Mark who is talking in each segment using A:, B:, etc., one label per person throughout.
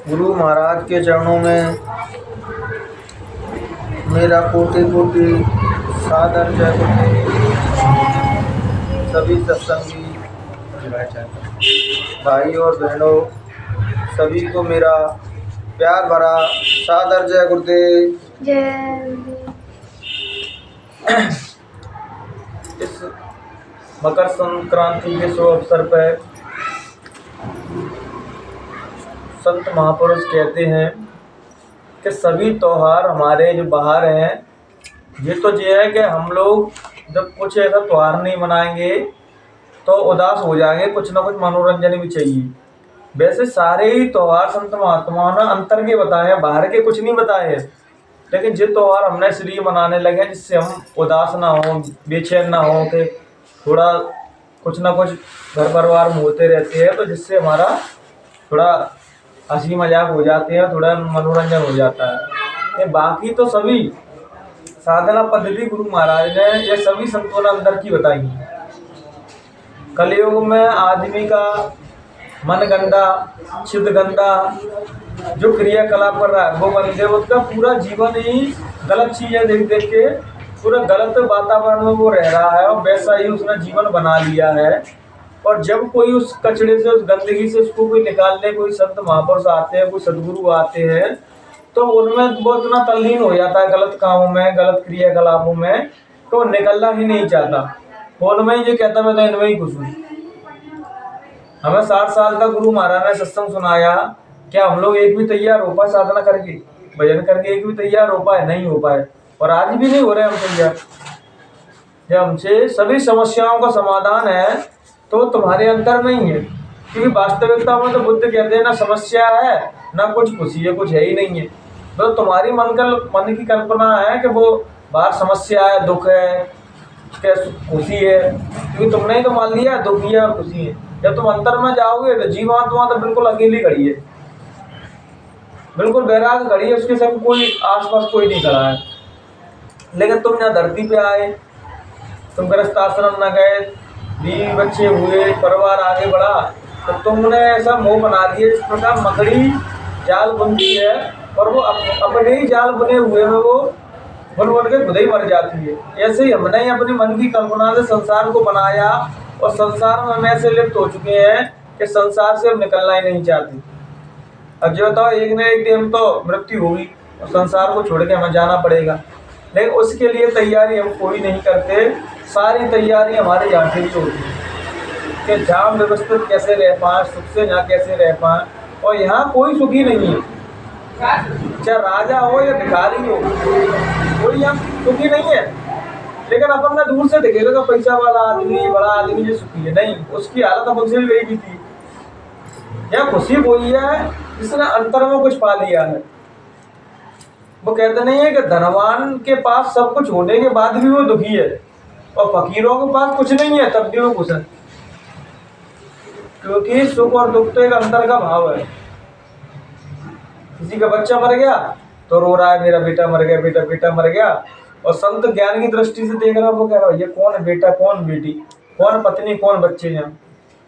A: गुरु महाराज के चरणों में मेरा कोटि कोटि सादर जय गुरुदेव। सभी सत्संगी भाई और बहनों, सभी को मेरा प्यार भरा सादर जय गुरुदेव।
B: जय।
A: इस मकर संक्रांति के शुभ अवसर पर संत महापुरुष कहते हैं कि सभी त्यौहार हमारे जो बाहर हैं, ये तो ये है कि हम लोग जब कुछ ऐसा त्यौहार नहीं मनाएंगे तो उदास हो जाएंगे, कुछ ना कुछ मनोरंजन भी चाहिए। वैसे सारे ही त्यौहार संत महात्माओं ने अंतर के बताए हैं, बाहर के कुछ नहीं बताए हैं। लेकिन जो त्यौहार हमने इसलिए मनाने लगे जिससे हम उदास ना हो, बेचैन ना हो, कि थोड़ा कुछ ना कुछ घर परिवार में होते रहते हैं, तो जिससे हमारा थोड़ा हंसी मजाक हो जाते हैं, थोड़ा मनोरंजन हो जाता है। ये बाकी तो सभी साधना पद्धति गुरु महाराज ने ये सभी संतों ने अंदर की बताई है। कलयुग में आदमी का मन गंदा, चित्त गंदा, जो क्रियाकलाप कर रहा है वो गंदे, उसका पूरा जीवन ही गलत चीजें देख देख के पूरा गलत वातावरण में वो रह रहा है, और वैसा ही उसने जीवन बना लिया है। और जब कोई उस कचड़े से, उस गंदगी से उसको कोई निकालने कोई संत महापुरुष आते हैं, कोई सदगुरु आते हैं, तो उनमें वो इतना तल्लीन हो जाता है गलत कामों में, गलत क्रियाकलापों में, तो निकलना ही नहीं चाहता। उनमें ही जो कहता मैं तो इनमें ही खुश हूँ। हमें 60 साल तक गुरु महाराज ने सत्संग सुनाया, क्या हम लोग एक भी तैयार हो पाए साधना करके, भजन करके एक भी तैयार हो पाए? नहीं हो पाए, और आज भी नहीं हो रहे हम तैयार। जब हमसे सभी समस्याओं का समाधान है तो तुम्हारे अंतर में ही है, क्योंकि वास्तविकता में तो बुद्ध कहते हैं ना समस्या है ना कुछ खुशी है, कुछ है ही नहीं है। तो तुम्हारी मन की कल्पना है कि वो बाहर समस्या है, दुख है, खुशी है, क्योंकि तुमने ही तो मान लिया दुखी है और खुशी है। जब तुम अंतर में जाओगे तो जीवात्मा तो बिल्कुल अकेली खड़ी है, बिल्कुल बैराग खड़ी है, उसके संग कोई आसपास कोई नहीं खड़ा है। लेकिन तुम यहाँ धरती पे आए, तुम गृहस्थ आश्रम न गए, बीवी बच्चे हुए, परिवार आगे बढ़ा, तो तुमने ऐसा मोह बना दिया जिस प्रकार मकड़ी जाल बुनती है और वो अपने ही जाल बुने हुए में वो बुन बुन के खुद ही मर जाती है। ऐसे ही हमने अपने मन की कल्पना से संसार को बनाया, और संसार में हम ऐसे लिप्त हो चुके हैं कि संसार से हम निकलना ही नहीं चाहते। अब जो बताओ, एक न एक दिन तो मृत्यु होगी और संसार को छोड़ के हमें जाना पड़ेगा, लेकिन उसके लिए तैयारी हम कोई नहीं करते। सारी तैयारी हमारे यहाँ से ही होती है कि जहाँ व्यवस्थित कैसे रह पाएँ, सुख से यहाँ कैसे रह पाएँ। और यहाँ कोई सुखी नहीं है, चाहे राजा हो या भिखारी हो, कोई यहाँ सुखी नहीं है। लेकिन अपन ने दूर से देखेगा कि पैसा वाला आदमी, बड़ा आदमी जो सुखी है, नहीं, उसकी हालत अपन से भी वही की थी। यहाँ खुशी वही है जिसने अंतर में कुछ पा लिया है। वो कहते नहीं है कि धनवान के पास सब कुछ होने के बाद भी वो दुखी है, और फकीरों के पास कुछ नहीं है तब भी वो खुश है, क्योंकि सुख और दुख तो एक अंतर का भाव है। किसी का बच्चा मर गया तो रो रहा है, मेरा बेटा मर गया, बेटा मर गया, और संत ज्ञान की दृष्टि से देख रहा है, वो कह रहा है ये कौन है बेटा, कौन बेटी, कौन पत्नी, कौन बच्चे हैं।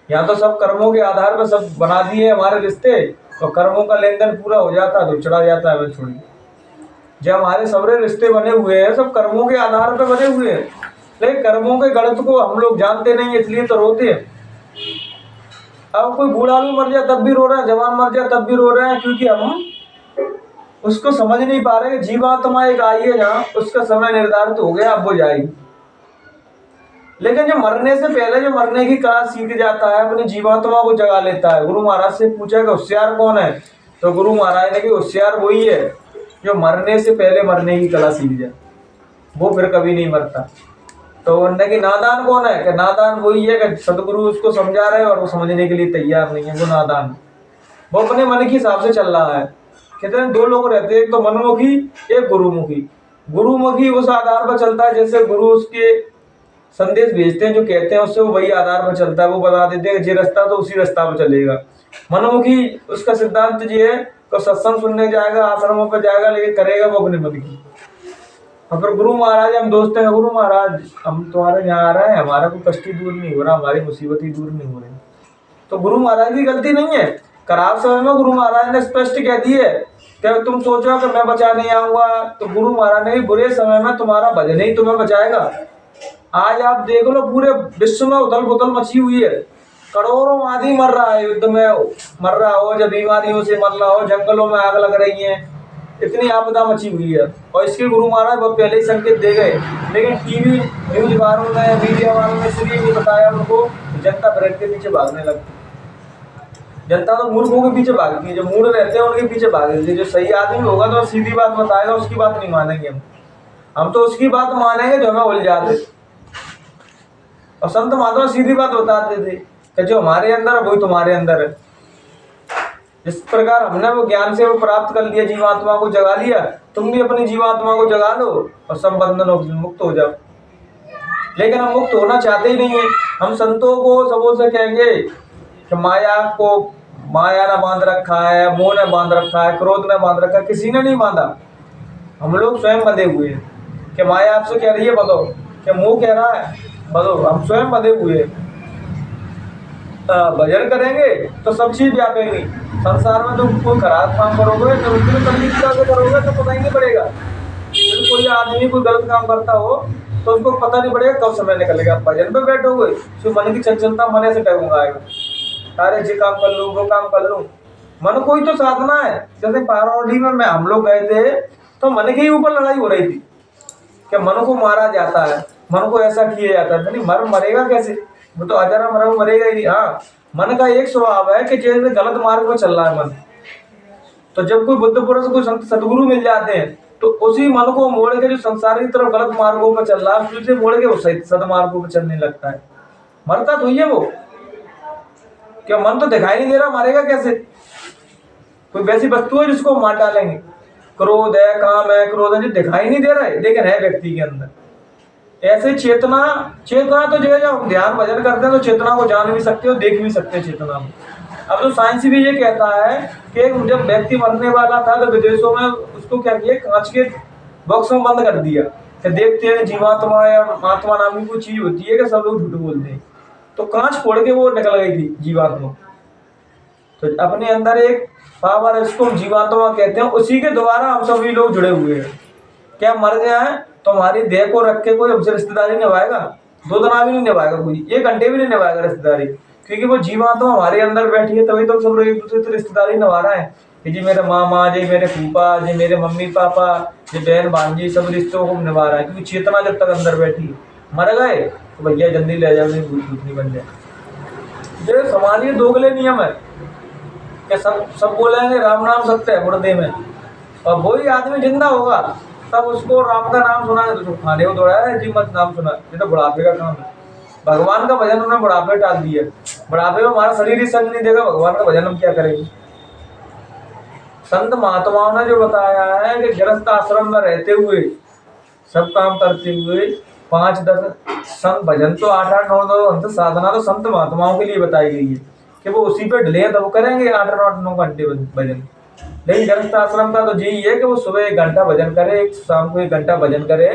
A: यहाँ तो सब कर्मों के आधार पर सब बना दिए हमारे रिश्ते, और कर्मों का लेन देन पूरा हो जाता है तो चढ़ा जाता है मैं छोड़ी। जब हमारे सबरे रिश्ते बने हुए हैं सब कर्मों के आधार पर बने हुए हैं, लेकिन कर्मों के गलत को हम लोग जानते नहीं, इसलिए तो रोते हैं। अब कोई बूढ़ा भी मर जाए तब भी रो रहा है, जवान मर जाए तब भी रो रहे हैं, क्योंकि हम उसको समझ नहीं पा रहे कि जीवात्मा एक आई है जहाँ उसका समय निर्धारित हो गया, अब वो जाएगी। लेकिन जो मरने से पहले जो मरने की कला सीख जाता है, अपनी जीवात्मा को जगा लेता है। गुरु महाराज से पूछा कि होशियार कौन है, तो गुरु महाराज ने कि होशियार वही है जो मरने से पहले मरने की कला सीख जाए, वो फिर कभी नहीं मरता। तो उन्होंने कि नादान कौन है, कि नादान वही है कि सदगुरु उसको समझा रहे हैं और वो समझने के लिए तैयार नहीं है, वो नादान, वो अपने मन के हिसाब से चल रहा है। कहते हैं दो लोग रहते हैं, एक तो मनमुखी, एक गुरुमुखी। गुरुमुखी उस आधार पर चलता है जैसे गुरु उसके संदेश भेजते हैं, जो कहते हैं उससे वो वही आधार पर चलता है, वो बता देते हैं जे रास्ता तो उसी रास्ता पर चलेगा। मनमुखी उसका सिद्धांत ये है तो सत्संग सुनने जाएगा, आश्रमों पर जाएगा, लेकिन करेगा वो अपने मन की। और फिर गुरु महाराज, हम दोस्त हैं, गुरु महाराज हम तुम्हारे यहाँ आ रहे हैं, हमारा कोई कष्ट ही दूर नहीं हो रहा, हमारी मुसीबत ही दूर नहीं हो रही। तो गुरु महाराज की गलती नहीं है। खराब समय में गुरु महाराज ने स्पष्ट कह दी है कि तुम सोचो कि मैं बचा नहीं आऊंगा, तो गुरु महाराज ने भी बुरे समय में तुम्हारा भजन ही तुम्हें बचाएगा। आज आप देख लो पूरे विश्व में उथल पुथल मची हुई है, करोड़ों आदमी मर रहा है, युद्ध में मर रहा हो, जब बीमारियों से मर रहा हो, जंगलों में आग लग रही है, इतनी आपदा मची हुई है। और इसके गुरु महाराज बहुत पहले ही संकेत दे गए, लेकिन टीवी न्यूज वालों ने, मीडिया वालों ने इसलिए नहीं बताया उनको, जनता ब्रेड के पीछे भागने लगती। जनता तो मूर्खों के पीछे भागती है, जो मूड रहते हैं उनके पीछे भागती है। जो सही आदमी होगा तो सीधी बात बताएगा, उसकी बात नहीं मानेंगे हम तो उसकी बात मानेंगे जो हमें उलझाते। और संत महात्मा सीधी बात बताते थे कि जो हमारे अंदर है वही तुम्हारे अंदर है। जिस प्रकार हमने वो ज्ञान से वो प्राप्त कर लिया, जीवात्मा को जगा लिया, तुम भी अपनी जीवात्मा को जगा लो और सब बंधनों से मुक्त हो जाओ। लेकिन हम मुक्त होना चाहते ही नहीं है। हम संतों को सबों से कहेंगे कि माया ने बांध रखा है, मोह ने बांध रखा है, क्रोध ने बांध रखा है। किसी ने नहीं बांधा, हम लोग स्वयं बंधे हुए हैं। कि माया आपसे कह रही है बताओ, कि मोह कह रहा है बताओ, हम स्वयं बंधे हुए हैं। भजन करेंगे तो सब चीज व्यापेंगी। संसार में तुम कोई खराब काम करोगे तो से करोगे तो पता ही नहीं पड़ेगा। यदि कोई आदमी कोई गलत काम करता हो तो उसको पता नहीं पड़ेगा कब समय निकलेगा। भजन पे बैठोगे तो मन की चंचलता मन से टगूंगा आएगा, अरे ये काम कर लूँ, वो काम कर लूँ। मन कोई तो साधना है। जैसे पारौडी में हम लोग गए थे तो मन के ही ऊपर लड़ाई हो रही थी कि मन को मारा जाता है, मन को ऐसा किया जाता है। नहीं, मरेगा कैसे, वो तो अजरा मरा मरेगा ही नहीं। हाँ, मन का एक स्वभाव है कि जैसे गलत मार्ग पर चल रहा है मन, तो जब कोई बुद्ध पुरुष कोई संत सदगुरु मिल जाते हैं तो उसी मन को मोड़ के जो संसार की तरफ गलत मार्गों पर चल रहा है उससे मोड़ के वो सदमार्गों पर चलने लगता है। मरता तो ही है वो, क्या मन तो दिखाई नहीं दे रहा, मारेगा कैसे। कोई वैसी वस्तु है जिसको मार डालेंगे। क्रोध है, काम है, क्रोध है, जो दिखाई नहीं दे रहा है लेकिन है व्यक्ति के अंदर। ऐसे चेतना तो जो है, जब हम ध्यान भजन करते हैं तो चेतना को जान भी सकते हो, देख भी सकते हैं चेतना में। अब तो साइंस भी ये कहता है कि जब व्यक्ति मरने वाला था तो विदेशों में उसको क्या किया, कांच के बॉक्स में बंद कर दिया कि देखते हैं जीवात्मा या आत्मा नाम की कोई चीज होती है कि सब लोग झूठ बोलते हैं। तो कांच फोड़ के वो निकल गई थी जीवात्मा। तो अपने अंदर एक पावर है, इसको जीवात्मा कहते हैं, उसी के द्वारा हम सभी लोग जुड़े हुए हैं। क्या मर गया है तो हमारी देह को रख के कोई हमसे रिश्तेदारी निभाएगा, 2 दिन भी नहीं निभाएगा, कोई 1 घंटे भी नहीं निभाएगा रिश्तेदारी, क्योंकि वो जीवात्मा हमारे अंदर बैठी है। तभी तो सब लोग एक दूसरे से रिश्तेदारी निभा रहे हैं कि जी मेरे मामा, जी मेरे फूफा, जी मेरे मम्मी पापा, जी बहन भांजी, सब रिश्तों को निभा रहा है, क्योंकि चेतना जब तक अंदर बैठी है। मर गए तो भैया जल्दी ले जाओ, भूतनी बन जाए। जो समाज के दोगले नियम है कि सब बोलेंगे राम नाम सत्य है मुर्दे में, और वही आदमी जिंदा होगा तब उसको राम का नाम सुना है तो खाने को दौड़ा है, जी मत नाम सुना, ये तो बुढ़ापे का काम है। भगवान का भजन उन्होंने बुढ़ापे डाल दिया। बुढ़ापे में हमारा शरीर ही संग नहीं देगा, भगवान का भजन हम क्या करेंगे। संत महात्माओं ने जो बताया है कि गृहस्थ आश्रम में रहते हुए सब काम करते हुए 5-10 संत भजन तो 8-8, 9-9 साधना तो संत महात्माओं के लिए बताई गई है कि वो उसी पे ढले तो वो करेंगे 8-9 घंटे भजन। लेकिन गृहस्थ आश्रम का तो यही है कि वो सुबह 1 घंटा भजन करे, शाम को 1 घंटा भजन करे,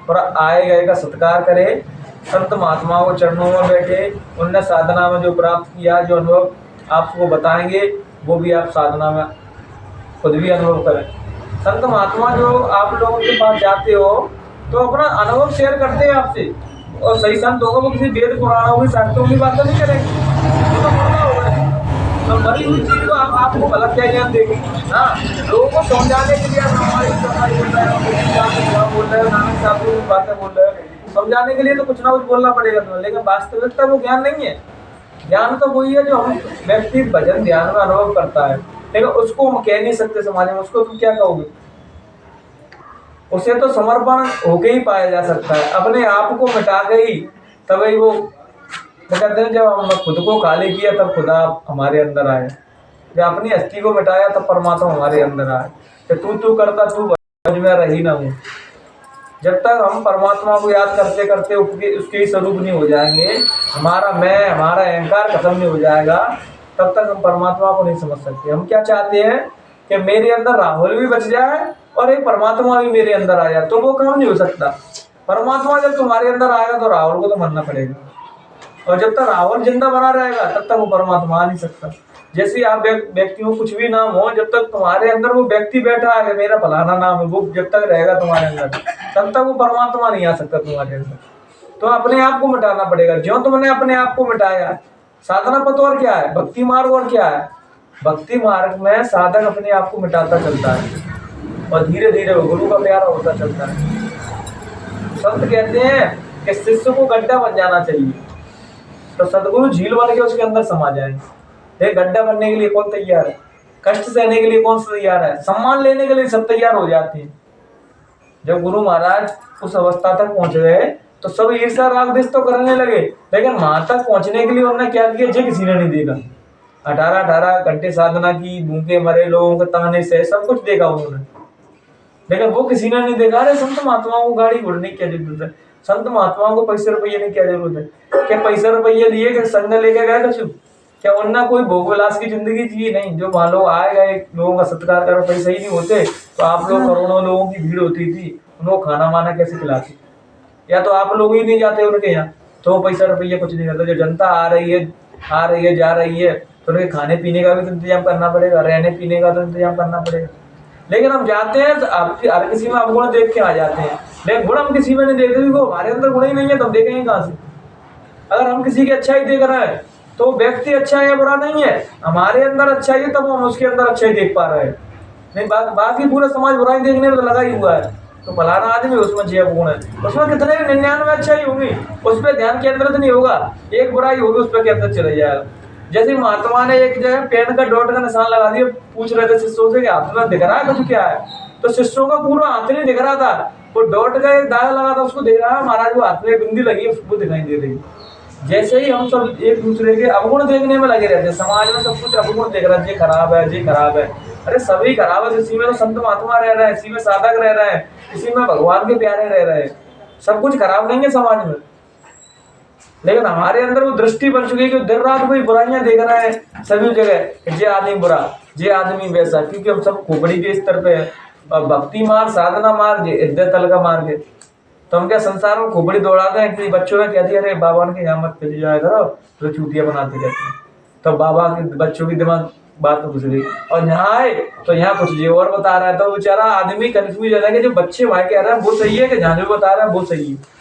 A: और आए गए का सत्कार करे, संत महात्माओं को चरणों में बैठे, उनने साधना में जो प्राप्त किया, जो अनुभव आपको बताएंगे वो भी आप साधना में खुद भी अनुभव करें। संत महात्मा जो आप लोगों के पास जाते हो तो अपना अनुभव शेयर करते हैं आपसे, और सही संत होगा वो किसी वेद पुराणों की शास्त्रों की बातें नहीं करेंगे, वो तो मरना होगा। तो मरी हुई चीज को आपको गलत क्या ज्ञान देगी। हाँ, लोगों को समझाने के लिए आप बोल रहे हो, नानक साहब की बातें बोल रहे हो, समझाने के लिए तो कुछ ना कुछ बोलना पड़ेगा तुम्हें, लेकिन वास्तविकता वो ज्ञान नहीं है। ज्ञान तो वही है जो हम व्यक्ति भजन ध्यान में अनुभव करता है, लेकिन उसको हम कह नहीं सकते समाज में, उसको तुम क्या कहोगे। उसे तो समर्पण होके ही पाया जा सकता है, अपने आप को मिटा गई तभी वो कहते हैं जब हमने खुद को खाली किया तब खुदा हमारे अंदर आया, जब अपनी हस्ती को मिटाया तब परमात्मा हमारे अंदर आया। कि तू करता तू समझ में रही ना हूँ। जब तक हम परमात्मा को याद करते करते उसके ही स्वरूप नहीं हो जाएंगे, हमारा मैं, हमारा अहंकार खत्म नहीं हो जाएगा, तब तक हम परमात्मा को नहीं समझ सकते। हम क्या चाहते हैं कि मेरे अंदर राहुल भी बच जाए और एक परमात्मा भी मेरे अंदर आ जाए तो वो काम नहीं हो सकता। परमात्मा जब तुम्हारे अंदर आएगा तो रावण को तो मरना पड़ेगा, और जब तक रावण जिंदा बना रहेगा तब तक वो परमात्मा आ नहीं सकता। जैसे आप व्यक्ति को कुछ भी नाम हो, जब तक तुम्हारे अंदर वो व्यक्ति बैठा है मेरा फलाना नाम है, वो जब तक रहेगा तुम्हारे अंदर तब तक वो परमात्मा नहीं आ सकता तुम्हारे अंदर। तो अपने आप को मिटाना पड़ेगा। जो तुमने अपने आप को मिटाया, साधना पथ और क्या है, भक्ति मार्ग और क्या है, भक्ति मार्ग में साधक अपने आप को मिटाता चलता है और धीरे धीरे वो गुरु का प्यारा होता चलता है। संत कहते हैं कि शिष्य को गड्ढा बन जाना चाहिए, तो सदगुरु झील बन के उसके अंदर समा जाए। एक गड्ढा बनने के लिए कौन तैयार है, कष्ट सहने के लिए कौन तैयार है, सम्मान लेने के लिए सब तैयार हो जाते हैं। जब गुरु महाराज उस अवस्था तक पहुंच गए तो सब ईर्ष्या राग द्वेष तो करने लगे, लेकिन वहां तक पहुंचने के लिए उन्होंने क्या किया, जे किसी ने नहीं देखा। 18 घंटे साधना की, भूखे मरे लोगों के ताने से सब कुछ देखा उन्होंने, लेकिन वो किसी ने नहीं देखा। अरे संत महात्माओं को गाड़ी घोड़ने की क्या जरूरत है, संत महात्माओं को पैसे रुपये की क्या जरूरत है, क्या पैसे रुपये लिए कि संग लेके गए कछु, क्या उनना कोई भोग विलास की जिंदगी जी नहीं। जो मान लो आए गए लोगों का सत्कार करो, पैसे ही नहीं होते तो आप लोग करोड़ों लोगों की भीड़ होती थी, उनको खाना माना कैसे खिलाते, या तो आप लोग ही नहीं जाते उनके यहाँ तो पैसा रुपये कुछ नहीं करता। जो जनता आ रही है जा रही है तो उनके खाने पीने का भी तो इंतजाम करना पड़ेगा, रहने पीने का तो इंतजाम करना पड़ेगा। लेकिन हम जाते हैं तो हर किसी में हम गुण देख के आ जाते हैं, लेकिन गुण हम किसी में नहीं देखते क्योंकि हमारे अंदर गुण ही नहीं है, तो हम देखेंगे कहाँ से। अगर हम किसी की अच्छाई देख रहे हैं तो व्यक्ति अच्छा है बुरा नहीं है, हमारे अंदर अच्छाई है तब हम उसके अंदर अच्छाई देख पा रहे हैं। नहीं बाकी पूरा समाज बुराई देखने में तो लगा ही हुआ है, तो फलाना आदमी उसमें 6 गुण है, उसमें कितने 99 अच्छाई होंगी, उस पर ध्यान केंद्रित नहीं होगा, एक बुराई होगी उस पर केंद्रित चले जाएगा। जैसे महात्मा ने एक जगह पेन का डॉट का निशान लगा दिया, पूछ रहे थे शिष्यों से कि हाथ में दिख रहा है कुछ क्या है, तो शिष्यों का पूरा हाथ नहीं दिख रहा था, वो डॉट का एक दाग लगा था उसको दिख रहा है, महाराज वो हाथ में बिंदी लगी है उसको दिखाई दे रही। जैसे ही हम सब एक दूसरे के अवगुण देखने में लगे रहते हैं, समाज में सब कुछ अवगुण देख रहा है, ये खराब है ये खराब है, अरे सभी खराब है, इसी में तो संत महात्मा रह रहे हैं, इसी में साधक रह रहे हैं, इसी में भगवान के प्यारे रह रहे हैं, सब कुछ खराब नहीं है समाज में। लेकिन हमारे अंदर वो दृष्टि बन चुकी है कि दिन रात कोई बुराइयां देख रहा है सभी जगह, ये आदमी बुरा ये आदमी वैसा, क्योंकि हम सब खोपड़ी के स्तर पे है। और भक्ति मार्ग साधना मार्ग इज्जत तल का मार्ग है, तो हम क्या संसार में खोपड़ी दौड़ाते हैं कि बच्चों ने कहती है अरे बाबा के यहाँ मत चली जाया करो तो चूतिया बनाते रहते हैं, तो बाबा के बच्चों की दिमाग बात घुस गई और यहाँ आए तो यहाँ कुछ ये और बता रहा है, तो बेचारा आदमी कंफ्यूज है कि जो बच्चे भाई कह रहे हैं वो सही है कि जहाँ जो बता रहा है वो सही है।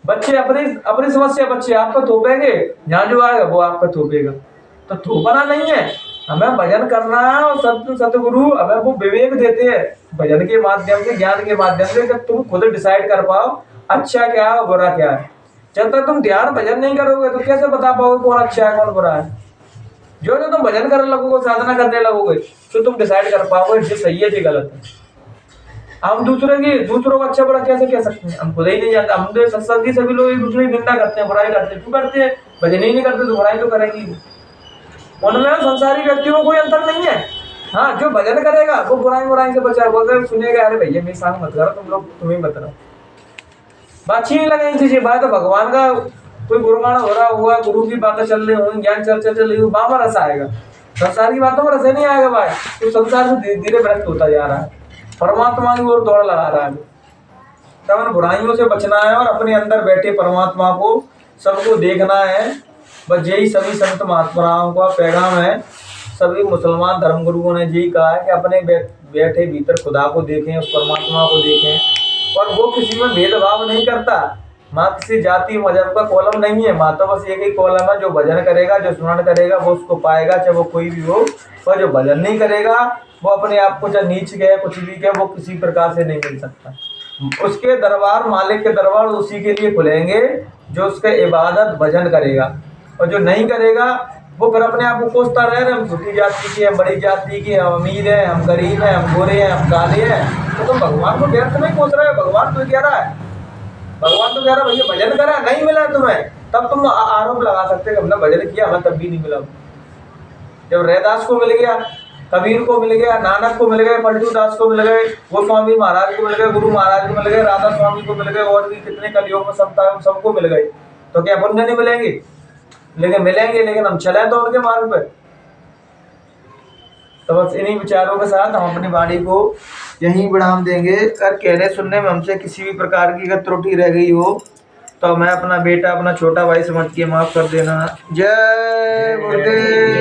A: बच्चे अपनी समस्या बच्चे आपका थोपेंगे, जहाँ जो आएगा वो आपका थोपेगा, तो थोपना नहीं है, हमें भजन करना है। और सतगुरु हमें वो विवेक देते हैं भजन के माध्यम से, ज्ञान के माध्यम से, कि तुम खुद डिसाइड कर पाओ अच्छा क्या है और बुरा क्या है। जब तक तुम ध्यान भजन नहीं करोगे तो कैसे बता पाओगे कौन अच्छा है कौन बुरा है। जो तुम भजन करने लगोगे, साधना करने लगोगे, तो तुम डिसाइड कर पाओगे ये सही है ये गलत है। हम दूसरों को अच्छा बुरा कैसे कह सकते हैं, हम खुद ही नहीं जानते। हम तो सत्संग की सभी लोग एक दूसरे की निंदा करते हैं, बुराई करते हैं, क्यों करते हैं, भजन ही नहीं करते तो बुराई तो करेंगे। उनमें संसारी व्यक्तियों में कोई अंतर नहीं है। हाँ, जो भजन करेगा वो बुराई से बचा, बोलते सुनेगा अरे भैया मेरी सांग मत करो, तुम लोग तुम्हें मत रहो, बात ही नहीं लगे चीजें। बात भगवान का कोई गुरुगान हो रहा हुआ, गुरु की बातें चल रही होंगी, ज्ञान चर्चा चल रही हो, वहां रस आएगा। संसार की बातों में रस नहीं आएगा भाई, तो संसार से धीरे धीरे भ्रष्ट होता जा रहा है, परमात्मा की ओर दौड़ लगा रहा है। तब बुराइयों से बचना है और अपने अंदर बैठे परमात्मा को सबको देखना है। बस यही सभी संत महात्माओं का पैगाम है। सभी मुसलमान धर्मगुरुओं ने यही कहा है कि अपने बैठे भीतर खुदा को देखें, उस परमात्मा को देखें, और वो किसी में भेदभाव नहीं करता। माँ किसी जाति मजहब का कॉलम नहीं है, माँ तो बस एक ही कॉलम है, जो भजन करेगा जो स्मरण करेगा वो उसको पाएगा, चाहे वो कोई भी हो। और जो भजन नहीं करेगा वो अपने आप को चाहे नीच गए कुछ भी कहे, वो किसी प्रकार से नहीं मिल सकता। उसके दरबार मालिक के दरबार उसी के लिए खुलेंगे जो उसके इबादत भजन करेगा, और जो नहीं करेगा वो फिर अपने आप को कोसता रहे हम छोटी जाति की, हम बड़ी जाति की, हम अमीर हैं, हम गरीब हैं, हम गोरे हैं, हम काले हैं। तो तुम भगवान को व्यर्थ नहीं कोस रहे हो। भगवान तो कह रहा है, भगवान तो कह रहा है भैया भजन करा नहीं मिला तुम्हें, तब तुम आरोप लगा सकते हो हमने भजन किया हमें तब भी नहीं मिला। जब रैदास को मिल गया, कबीर को मिल गया, नानक को मिल गए, पलटू दास को मिल गए, गोस्वामी महाराज को मिल गए, गुरु महाराज को मिल गए, राधा स्वामी को मिल गए, और भी कितने कलयुग में सबको मिल गए, तो क्या पुण्य नहीं मिलेंगे? लेकिन मिलेंगे, लेकिन हम चले तो उनके मार्ग पे। तो बस इन्हीं विचारों के साथ हम अपनी वाणी को यहीं विराम देंगे। अगर कहने सुनने में हमसे किसी भी प्रकार की अगर त्रुटि रह गई हो तो मैं अपना बेटा, अपना छोटा भाई समझ के माफ़ कर देना। जय गुरुदेव।